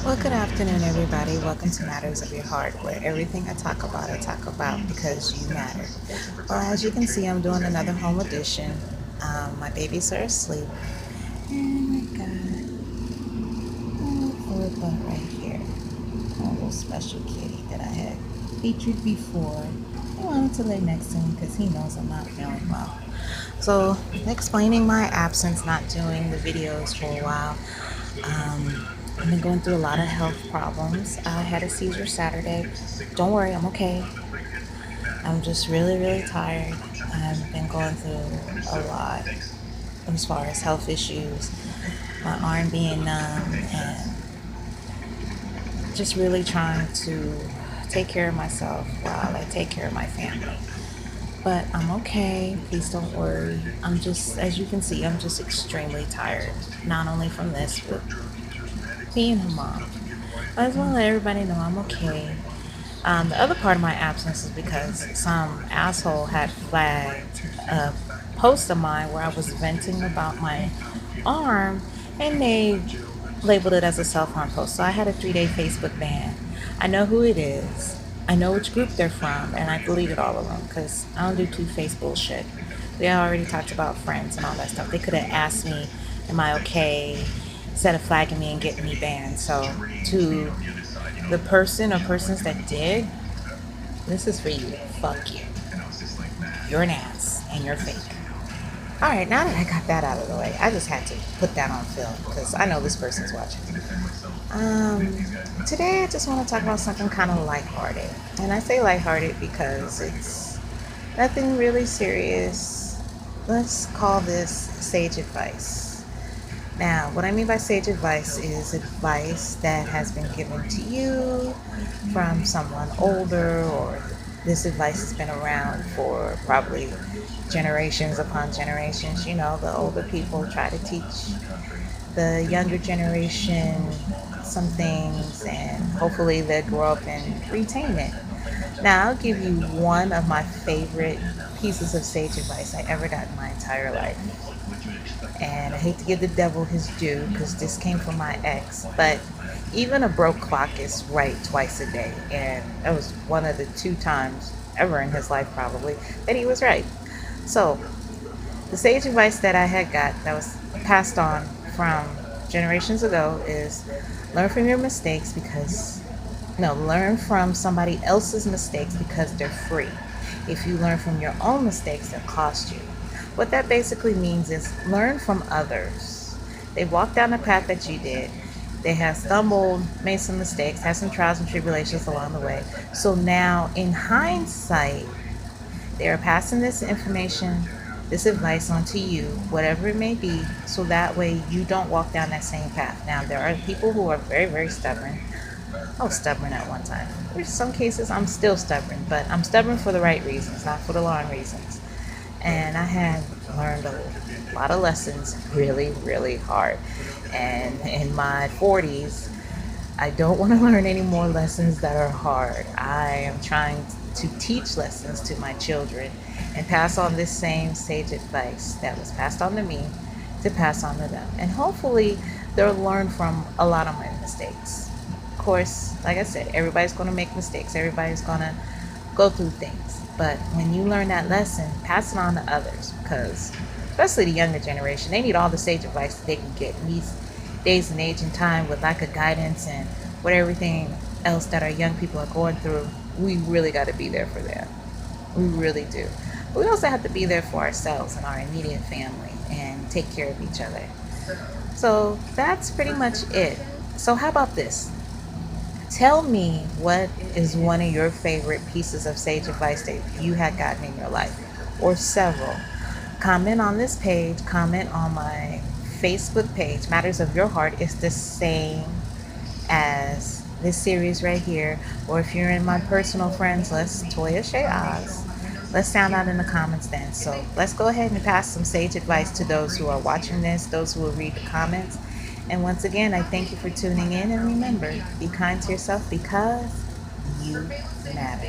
Well, good afternoon, everybody. Welcome to Matters of Your Heart, where everything I talk about because you matter. Well, as you can see, I'm doing another home edition. My babies are asleep, and I got a little butt right here, a little special kitty that I had featured before. I wanted to lay next to him because he knows I'm not feeling well. So, explaining my absence, not doing the videos for a while. I've been going through a lot of health problems. I had a seizure Saturday. Don't worry, I'm okay. I'm just really, really tired. I've been going through a lot as far as health issues, my arm being numb, and just really trying to take care of myself while I take care of my family. But I'm okay. Please don't worry. I'm just, as you can see, I'm just extremely tired. Not only from this, but being a mom. I just want to let everybody know I'm okay. The other part of my absence is because some asshole had flagged a post of mine where I was venting about my arm, and they labeled it as a self-harm post. So I had a 3-day Facebook ban. I know who it is. I know which group they're from, and I deleted all of them because I don't do two-faced bullshit. We already talked about friends and all that stuff. They could have asked me, am I okay, instead of flagging me and getting me banned. So to the person or persons that did, this is for you. Fuck you. You're an ass and you're fake. All right, now that I got that out of the way, I just had to put that on film because I know this person's watching. Um, Today I just want to talk about something kind of lighthearted. And I say lighthearted because it's nothing really serious. Let's call this sage advice. Now, what I mean by sage advice is advice that has been given to you from someone older, or this advice has been around for probably generations upon generations. You know, the older people try to teach the younger generation some things, and hopefully they'll grow up and retain it. Now, I'll give you one of my favorite pieces of sage advice I ever got in my entire life. And I hate to give the devil his due because this came from my ex, but even a broke clock is right twice a day. And that was one of the two times ever in his life, probably, that he was right. So, the sage advice that I had got that was passed on from generations ago is learn from your mistakes because, no, learn from somebody else's mistakes because they're free. If you learn from your own mistakes, they'll cost you. What that basically means is learn from others. They walked down the path that you did. They have stumbled, made some mistakes, had some trials and tribulations along the way. So now, in hindsight, they are passing this information, this advice on to you, whatever it may be, so that way you don't walk down that same path. Now, there are people who are very, very stubborn. I was stubborn at one time. There's some cases I'm still stubborn, but I'm stubborn for the right reasons, not for the wrong reasons. And I had learned a lot of lessons really, really hard. And in my 40s, I don't want to learn any more lessons that are hard. I am trying to teach lessons to my children and pass on this same sage advice that was passed on to me to pass on to them. And hopefully, they'll learn from a lot of my mistakes. Of course, like I said, everybody's going to make mistakes, everybody's going to go through things. But when you learn that lesson, pass it on to others because, especially the younger generation, they need all the sage advice that they can get in these days and age and time with lack of guidance and what everything else that our young people are going through. We really got to be there for them. We really do. But we also have to be there for ourselves and our immediate family and take care of each other. So that's pretty much it. So how about this? Tell me what is one of your favorite pieces of sage advice that you had gotten in your life, or several. Comment on this page, comment on my Facebook page. Matters of Your Heart is the same as this series right here. Or if you're in my personal friends list, Toya Shay Oz, let's sound out in the comments then. So let's go ahead and pass some sage advice to those who are watching this, those who will read the comments. And once again, I thank you for tuning in. And remember, be kind to yourself because you matter.